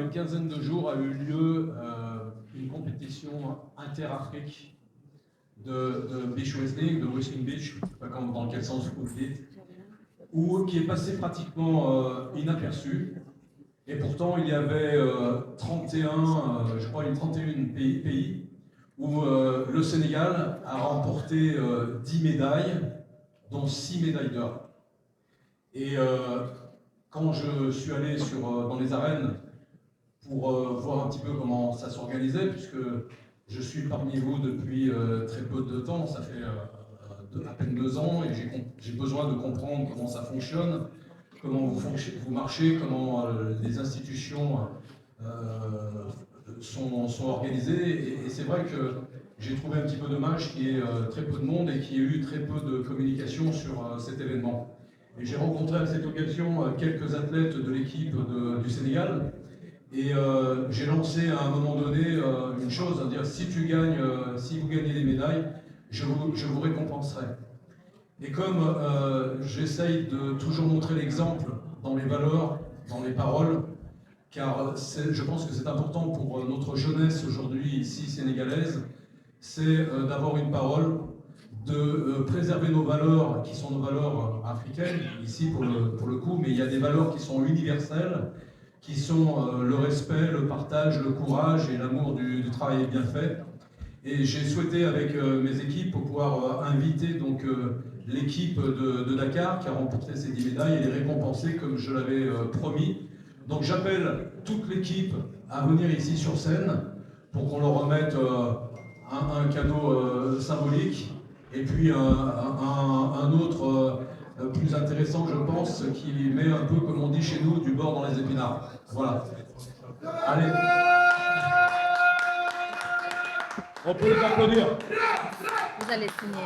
une quinzaine de jours a eu lieu une compétition inter-Afrique de beach wrestling, de wrestling beach, je ne sais pas dans quel sens vous le dites, qui est passé pratiquement inaperçu. Et pourtant, il y avait 31, je crois une 31 pays où le Sénégal a remporté 10 médailles, dont 6 médailles d'or. Et quand je suis allé dans les arènes pour voir un petit peu comment ça s'organisait, puisque je suis parmi vous depuis très peu de temps, ça fait à peine 2 ans, et j'ai besoin de comprendre comment ça fonctionne, comment vous marchez, comment les institutions sont organisées. Et c'est vrai que j'ai trouvé un petit peu dommage qu'il y ait très peu de monde et qu'il y ait eu très peu de communication sur cet événement. Et j'ai rencontré à cette occasion quelques athlètes de l'équipe du Sénégal. Et j'ai lancé à un moment donné une chose, à dire si vous gagnez des médailles, je vous récompenserai. Et comme j'essaye de toujours montrer l'exemple dans les valeurs, dans les paroles, car je pense que c'est important pour notre jeunesse aujourd'hui ici sénégalaise, c'est d'avoir une parole, de préserver nos valeurs qui sont nos valeurs africaines, ici pour le coup, mais il y a des valeurs qui sont universelles, qui sont le respect, le partage, le courage et l'amour du travail bien fait. Et j'ai souhaité avec mes équipes pouvoir inviter donc l'équipe de Dakar qui a remporté ces 10 médailles et les récompenser comme je l'avais promis. Donc j'appelle toute l'équipe à venir ici sur scène pour qu'on leur remette un cadeau symbolique et puis un autre plus intéressant, je pense, qui met un peu, comme on dit chez nous, du beurre dans les épinards. Voilà. Allez. On peut les applaudir. Vous allez signer.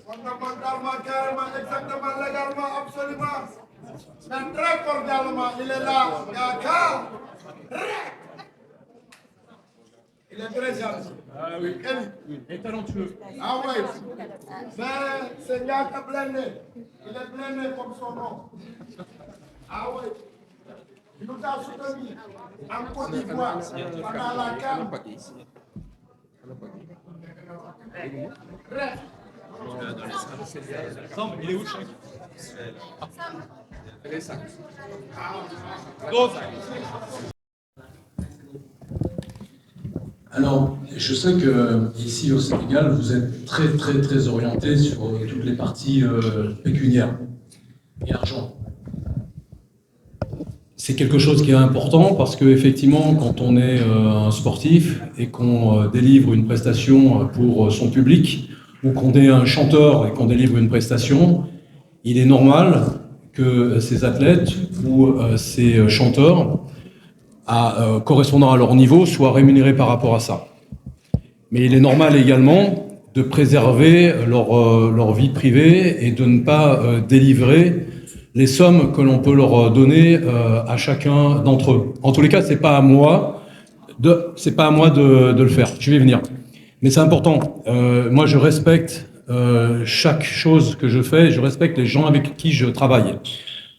Fondamentalement, carrément, exactement, légalement, absolument. Mais très cordialement, il est là, Dakar. Il est très gentil. Ah oui, et talentueux. Ah oui. Mais c'est Yaka Blende. Il est blindé comme son nom. Ah oui. Il nous a soutenus en Côte d'Ivoire pendant la CAN. Il est où, Chèque? Alors, je sais que ici au Sénégal, vous êtes très orienté sur toutes les parties pécuniaires et argent. C'est quelque chose qui est important parce que effectivement, quand on est un sportif et qu'on délivre une prestation pour son public, ou qu'on est un chanteur et qu'on délivre une prestation, il est normal que ces athlètes ou ces chanteurs, correspondant à leur niveau, soient rémunérés par rapport à ça. Mais il est normal également de préserver leur vie privée et de ne pas délivrer les sommes que l'on peut leur donner à chacun d'entre eux. En tous les cas, c'est pas à moi de le faire. Je vais venir. Mais c'est important. Moi, je respecte chaque chose que je fais. Je respecte les gens avec qui je travaille.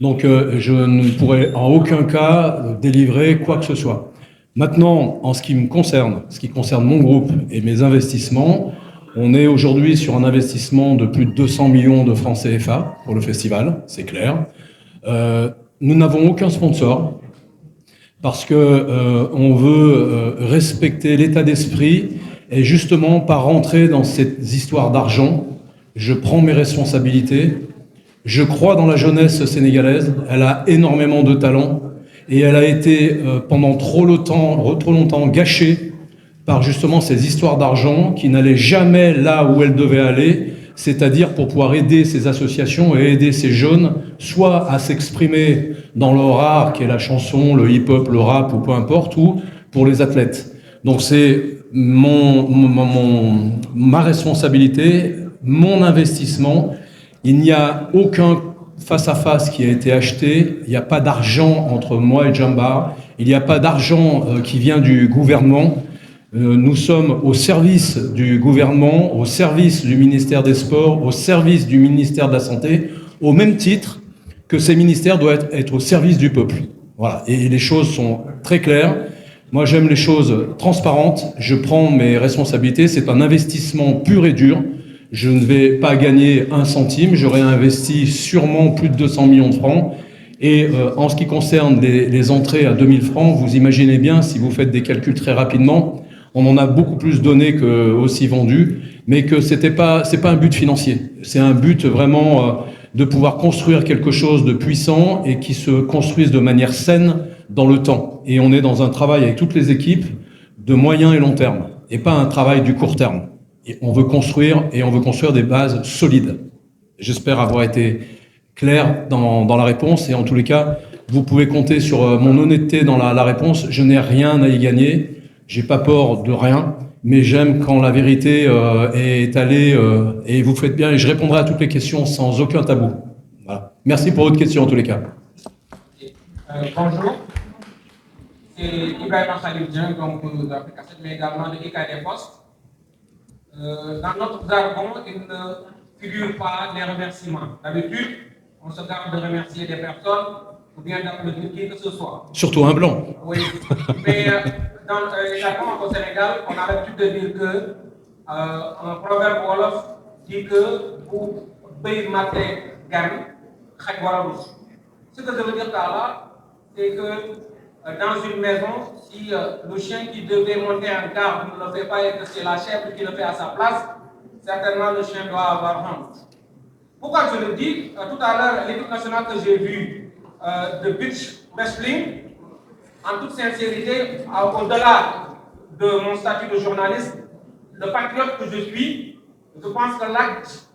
Donc, je ne pourrais en aucun cas délivrer quoi que ce soit. Maintenant, en ce qui me concerne, ce qui concerne mon groupe et mes investissements, on est aujourd'hui sur un investissement de plus de 200 millions de francs CFA pour le festival, c'est clair. Nous n'avons aucun sponsor parce que on veut respecter l'état d'esprit et justement pas rentrer dans cette histoire d'argent. Je prends mes responsabilités. Je crois dans la jeunesse sénégalaise. Elle a énormément de talent et elle a été pendant trop longtemps gâchée par justement ces histoires d'argent qui n'allaient jamais là où elles devaient aller, c'est-à-dire pour pouvoir aider ces associations et aider ces jeunes soit à s'exprimer dans leur art, qui est la chanson, le hip-hop, le rap ou peu importe, ou pour les athlètes. Donc c'est ma responsabilité, mon investissement. Il n'y a aucun face-à-face qui a été acheté, il n'y a pas d'argent entre moi et Djambar, il n'y a pas d'argent qui vient du gouvernement. Nous sommes au service du gouvernement, au service du ministère des Sports, au service du ministère de la Santé, au même titre que ces ministères doivent être au service du peuple. Voilà. Et les choses sont très claires. Moi, j'aime les choses transparentes. Je prends mes responsabilités. C'est un investissement pur et dur. Je ne vais pas gagner un centime. J'aurais investi sûrement plus de 200 millions de francs. Et en ce qui concerne les entrées à 2000 francs, vous imaginez bien, si vous faites des calculs très rapidement, on en a beaucoup plus donné que aussi vendu, mais que c'est pas un but financier. C'est un but vraiment de pouvoir construire quelque chose de puissant et qui se construise de manière saine dans le temps. Et on est dans un travail avec toutes les équipes de moyen et long terme, et pas un travail du court terme. Et on veut construire des bases solides. J'espère avoir été clair dans la réponse, et en tous les cas, vous pouvez compter sur mon honnêteté dans la réponse. Je n'ai rien à y gagner. J'ai pas peur de rien, mais j'aime quand la vérité est étalée et vous faites bien, et je répondrai à toutes les questions sans aucun tabou. Voilà. Merci pour votre question en tous les cas. Bonjour, c'est Ibrahim Khalil Dieng, donc de l'Afrique, mais également de IK des Postes. Dans notre jargon, il ne figure pas les remerciements. D'habitude, on se garde de remercier des personnes ou bien d'applaudir qui que ce soit. Surtout un blanc. Oui, mais dans le jargon au Sénégal, on a l'habitude de dire que un proverbe wolof dit que pour payer maté gagne, khaj wala rouge. Ce que je veux dire par là, c'est que dans une maison, si le chien qui devait monter un garde ne le fait pas et que c'est la chèvre qui le fait à sa place, certainement le chien doit avoir honte. Pourquoi je le dis? Tout à l'heure, l'équipe nationale que j'ai vue de beach wrestling, en toute sincérité, au-delà de mon statut de journaliste, le patriote que je suis, je pense que l'acte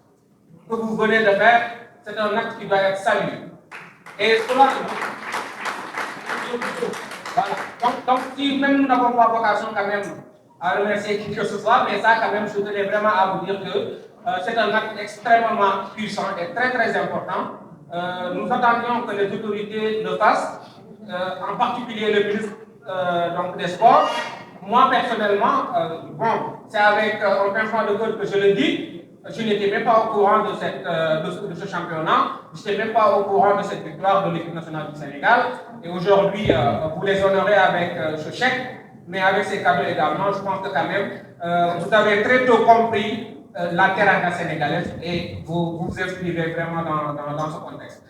que vous venez de faire, c'est un acte qui doit être salué. Et cela, voilà. Donc, si même nous n'avons pas vocation quand même à remercier qui que ce soit, mais ça quand même, je tenais vraiment à vous dire que c'est un acte extrêmement puissant et très très important. Nous attendions que les autorités le fassent, en particulier le ministre donc des Sports. Moi personnellement, bon, c'est avec un pincement de cœur que je le dis. Je n'étais même pas au courant de ce championnat, je n'étais même pas au courant de cette victoire de l'équipe nationale du Sénégal. Et aujourd'hui, vous les honorez avec ce chèque, mais avec ces cadeaux également. Je pense que quand même, vous avez très tôt compris la teranga sénégalaise et vous vous inscrivez vraiment dans ce contexte.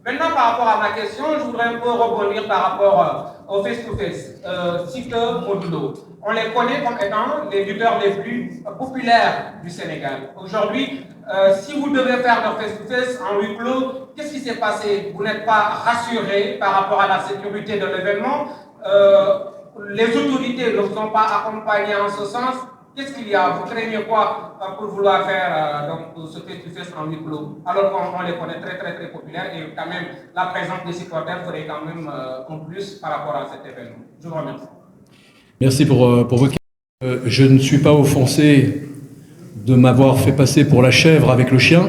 Maintenant, par rapport à ma question, je voudrais un peu rebondir par rapport au face-to-face. Siteu, Modou Lô, on les connaît comme étant les lutteurs les plus populaires du Sénégal. Aujourd'hui, si vous devez faire leur face-to-face en huis clos, qu'est-ce qui s'est passé? Vous n'êtes pas rassuré par rapport à la sécurité de l'événement. Les autorités ne vous ont pas accompagné en ce sens. Qu'est-ce qu'il y a? Vous craignez quoi pour vouloir faire donc, ce face-to-face en huis clos, alors qu'on les connaît très très très populaires et quand même la présence des supporters ferait quand même un plus par rapport à cet événement. Je vous remercie. Merci pour votre question. Je ne suis pas offensé de m'avoir fait passer pour la chèvre avec le chien,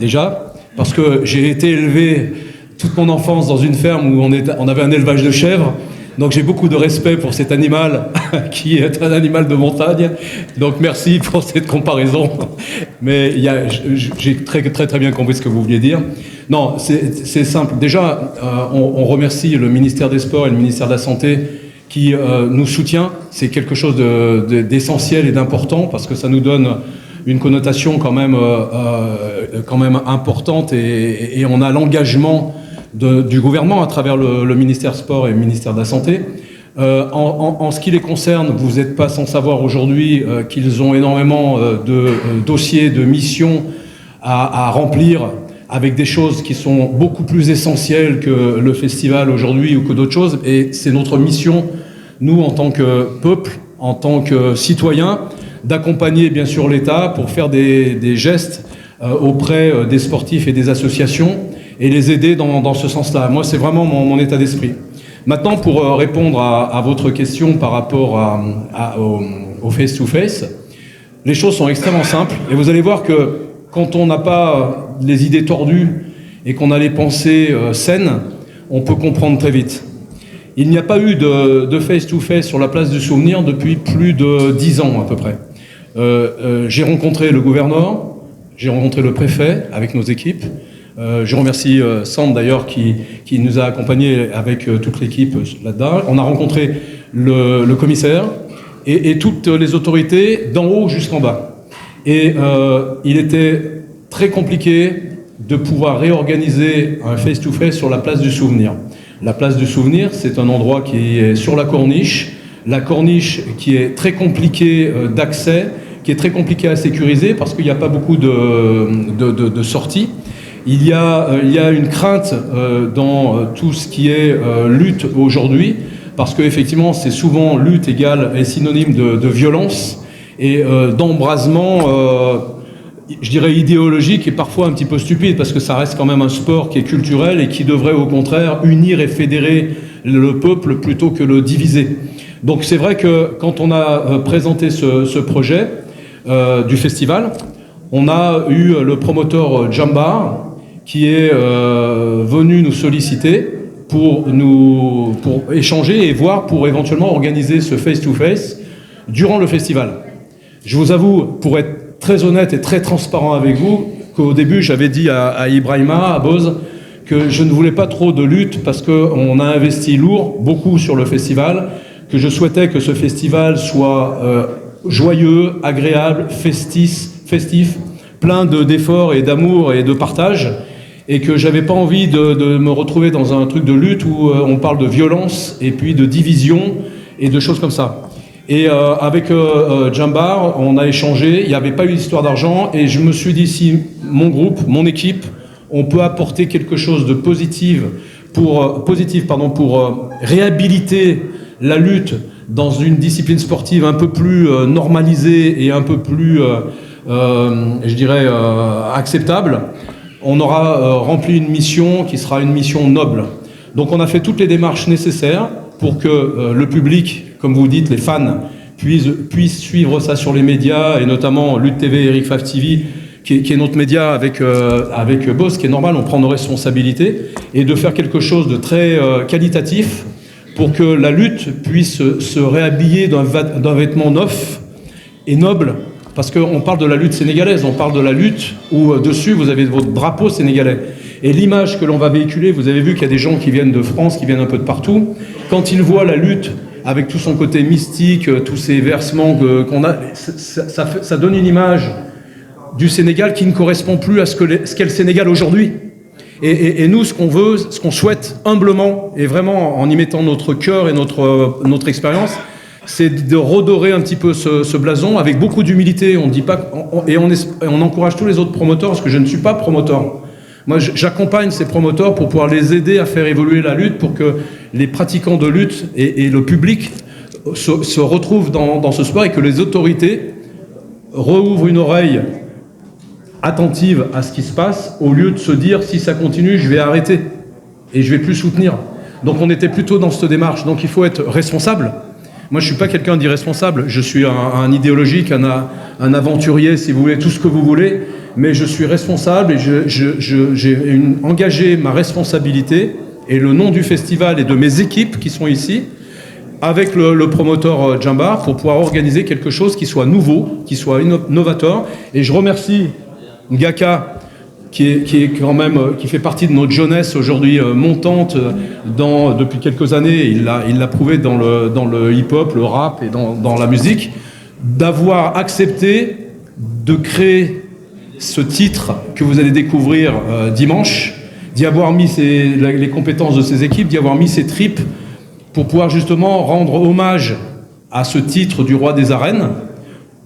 déjà, parce que j'ai été élevé toute mon enfance dans une ferme où on avait un élevage de chèvres. Donc j'ai beaucoup de respect pour cet animal qui est un animal de montagne. Donc merci pour cette comparaison. Mais j'ai très bien compris ce que vous vouliez dire. Non, c'est simple. Déjà, on remercie le ministère des Sports et le ministère de la Santé qui nous soutient. C'est quelque chose d'essentiel et d'important parce que ça nous donne une connotation quand même importante et on a l'engagement du gouvernement à travers le ministère Sport et le ministère de la Santé. En ce qui les concerne, vous n'êtes pas sans savoir aujourd'hui qu'ils ont énormément de dossiers, de missions à remplir avec des choses qui sont beaucoup plus essentielles que le festival aujourd'hui ou que d'autres choses. Et c'est notre mission, nous, en tant que peuple, en tant que citoyens, d'accompagner bien sûr l'État pour faire des gestes auprès des sportifs et des associations. et les aider dans ce sens-là. Moi, c'est vraiment mon état d'esprit. Maintenant, pour répondre à votre question par rapport au face-to-face, les choses sont extrêmement simples. Et vous allez voir que quand on n'a pas les idées tordues et qu'on a les pensées saines, on peut comprendre très vite. Il n'y a pas eu de face-to-face sur la place du Souvenir depuis plus de 10 ans à peu près. J'ai rencontré le gouverneur, j'ai rencontré le préfet avec nos équipes. Je remercie Sam d'ailleurs qui nous a accompagnés avec toute l'équipe là-dedans. On a rencontré le commissaire et toutes les autorités d'en haut jusqu'en bas. Et il était très compliqué de pouvoir réorganiser un face-to-face sur la place du Souvenir. La place du Souvenir, c'est un endroit qui est sur la corniche. La corniche qui est très compliquée d'accès, qui est très compliquée à sécuriser parce qu'il n'y a pas beaucoup de sorties. Il y a une crainte dans tout ce qui est lutte aujourd'hui, parce qu'effectivement, c'est souvent lutte égale est synonyme de violence et d'embrasement, je dirais idéologique et parfois un petit peu stupide, parce que ça reste quand même un sport qui est culturel et qui devrait au contraire unir et fédérer le peuple plutôt que le diviser. Donc c'est vrai que quand on a présenté ce projet du festival, on a eu le promoteur Jambar qui est venu nous solliciter pour échanger et voir pour éventuellement organiser ce face-to-face durant le festival. Je vous avoue, pour être très honnête et très transparent avec vous, qu'au début j'avais dit à Ibrahima, à Boz, que je ne voulais pas trop de lutte parce qu'on a investi lourd, beaucoup sur le festival, que je souhaitais que ce festival soit joyeux, agréable, festif, plein d'efforts et d'amour et de partage, et que j'avais pas envie de me retrouver dans un truc de lutte où on parle de violence et puis de division et de choses comme ça. Et avec Jambar, on a échangé, il n'y avait pas eu d'histoire d'argent, et je me suis dit, si mon groupe, mon équipe, on peut apporter quelque chose de positif pour réhabiliter la lutte dans une discipline sportive un peu plus normalisée et un peu plus, je dirais, acceptable, on aura rempli une mission qui sera une mission noble. Donc on a fait toutes les démarches nécessaires pour que le public, comme vous dites, les fans, puissent suivre ça sur les médias, et notamment Lutte TV, Eric Faf TV, qui est notre média avec Boss, qui est normal, on prend nos responsabilités, et de faire quelque chose de très qualitatif pour que la lutte puisse se réhabiller d'un vêtement neuf et noble, parce qu'on parle de la lutte sénégalaise, on parle de la lutte où dessus vous avez votre drapeau sénégalais. Et l'image que l'on va véhiculer, vous avez vu qu'il y a des gens qui viennent de France, qui viennent un peu de partout, quand ils voient la lutte avec tout son côté mystique, tous ces versements qu'on a, ça donne une image du Sénégal qui ne correspond plus à ce qu'est le Sénégal aujourd'hui. Et nous, ce qu'on veut, ce qu'on souhaite humblement, et vraiment en y mettant notre cœur et notre expérience, c'est de redorer un petit peu ce blason avec beaucoup d'humilité. On dit pas, on encourage tous les autres promoteurs, parce que je ne suis pas promoteur. Moi, j'accompagne ces promoteurs pour pouvoir les aider à faire évoluer la lutte, pour que les pratiquants de lutte et le public se retrouvent dans ce sport, et que les autorités rouvrent une oreille attentive à ce qui se passe, au lieu de se dire si ça continue, je vais arrêter et je vais plus soutenir. Donc on était plutôt dans cette démarche. Donc il faut être responsable. Moi je suis pas quelqu'un d'irresponsable, je suis un idéologique, un aventurier si vous voulez, tout ce que vous voulez, mais je suis responsable et j'ai engagé ma responsabilité et le nom du festival et de mes équipes qui sont ici avec le promoteur Jambar pour pouvoir organiser quelque chose qui soit nouveau, qui soit novateur. Et je remercie Ngaka qui est quand même, qui fait partie de notre jeunesse aujourd'hui montante depuis quelques années. Il l'a prouvé dans le hip-hop, le rap et dans la musique, d'avoir accepté de créer ce titre que vous allez découvrir dimanche, d'y avoir mis les compétences de ses équipes, d'y avoir mis ses tripes pour pouvoir justement rendre hommage à ce titre du roi des arènes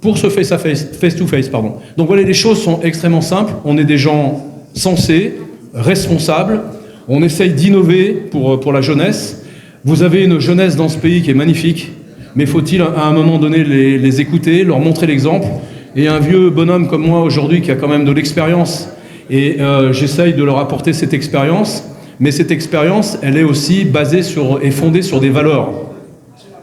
pour ce face-to-face. Donc voilà, les choses sont extrêmement simples. On est des gens sensés, responsables. On essaye d'innover pour la jeunesse. Vous avez une jeunesse dans ce pays qui est magnifique, mais faut-il à un moment donné les écouter, leur montrer l'exemple. Et un vieux bonhomme comme moi aujourd'hui qui a quand même de l'expérience Et j'essaye de leur apporter cette expérience, mais cette expérience, elle est aussi basée et fondée sur des valeurs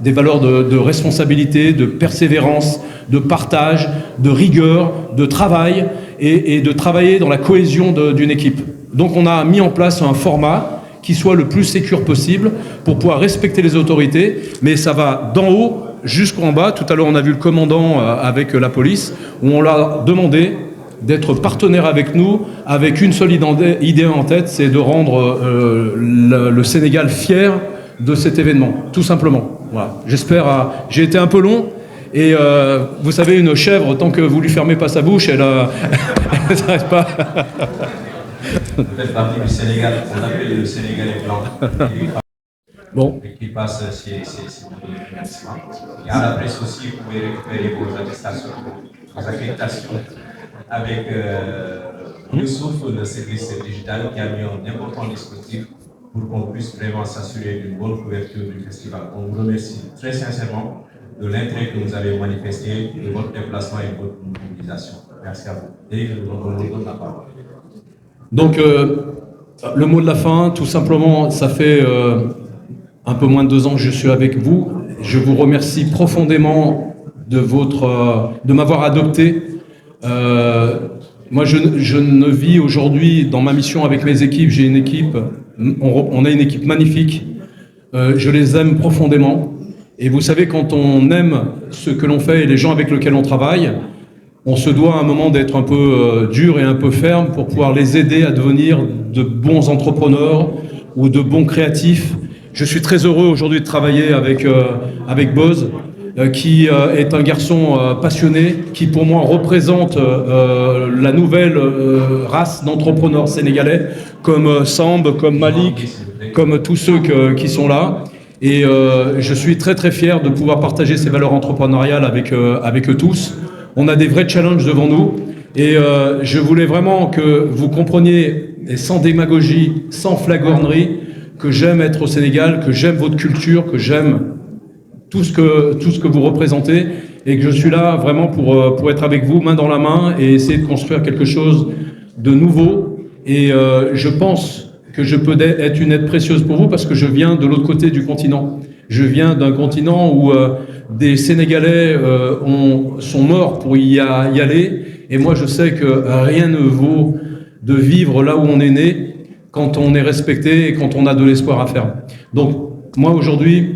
de responsabilité, de persévérance, de partage, de rigueur, de travail, et de travailler dans la cohésion d'une équipe. Donc on a mis en place un format qui soit le plus sécure possible pour pouvoir respecter les autorités, mais ça va d'en haut jusqu'en bas. Tout à l'heure, on a vu le commandant avec la police, où on l'a demandé d'être partenaire avec nous, avec une seule idée en tête, c'est de rendre le Sénégal fier de cet événement, tout simplement. Voilà. J'espère. J'ai été un peu long, et vous savez, une chèvre, tant que vous lui fermez pas sa bouche, elle ne s'arrête pas. Vous faites partie du Sénégal, on appelle le Sénégalais blanc. Bon. Et qui passe ces financements. Et à la presse aussi, vous pouvez récupérer vos attestations, vos accréditations avec Youssouf, le service digital, qui a mis un important dispositif pour qu'on puisse vraiment s'assurer d'une bonne couverture du festival. On vous remercie très sincèrement de l'intérêt que vous avez manifesté, de votre déplacement et de votre mobilisation. Merci à vous. Et je vous donne la parole. Donc, le mot de la fin, tout simplement, ça fait un peu moins de 2 ans que je suis avec vous. Je vous remercie profondément de m'avoir adopté. Moi, je ne vis aujourd'hui, dans ma mission avec mes équipes, j'ai une équipe, on a une équipe magnifique. Je les aime profondément. Et vous savez, quand on aime ce que l'on fait et les gens avec lesquels on travaille, on se doit à un moment d'être un peu dur et un peu ferme pour pouvoir les aider à devenir de bons entrepreneurs ou de bons créatifs. Je suis très heureux aujourd'hui de travailler avec Boz, qui est un garçon passionné, qui pour moi représente la nouvelle race d'entrepreneurs sénégalais, comme Samb, comme Malik, comme tous ceux qui sont là. Et je suis très très fier de pouvoir partager ces valeurs entrepreneuriales avec eux tous. On a des vrais challenges devant nous, et je voulais vraiment que vous compreniez, et sans démagogie, sans flagornerie, que j'aime être au Sénégal, que j'aime votre culture, que j'aime tout ce que vous représentez, et que je suis là vraiment pour être avec vous, main dans la main, et essayer de construire quelque chose de nouveau. Et je pense que je peux être une aide précieuse pour vous, parce que je viens de l'autre côté du continent. Je viens d'un continent où des Sénégalais sont morts pour y aller, et moi je sais que rien ne vaut de vivre là où on est né, quand on est respecté et quand on a de l'espoir à faire. Donc moi aujourd'hui,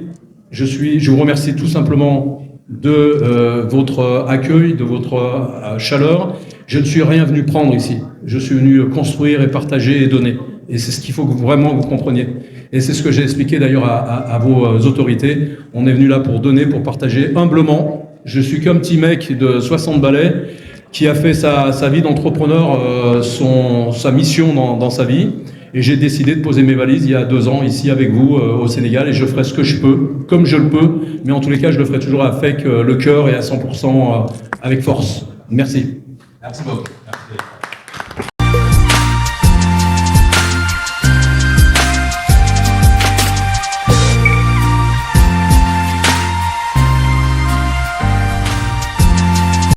je vous remercie tout simplement de votre accueil, de votre chaleur. Je ne suis rien venu prendre ici, je suis venu construire et partager et donner. Et c'est ce qu'il faut que vraiment vous compreniez. Et c'est ce que j'ai expliqué d'ailleurs à vos autorités. On est venu là pour donner, pour partager humblement. Je suis qu'un petit mec de 60 balais qui a fait sa vie d'entrepreneur, sa mission dans sa vie. Et j'ai décidé de poser mes valises il y a 2 ans ici avec vous au Sénégal, et je ferai ce que je peux, comme je le peux. Mais en tous les cas, je le ferai toujours avec le cœur et à 100% avec force. Merci. Merci beaucoup. Merci.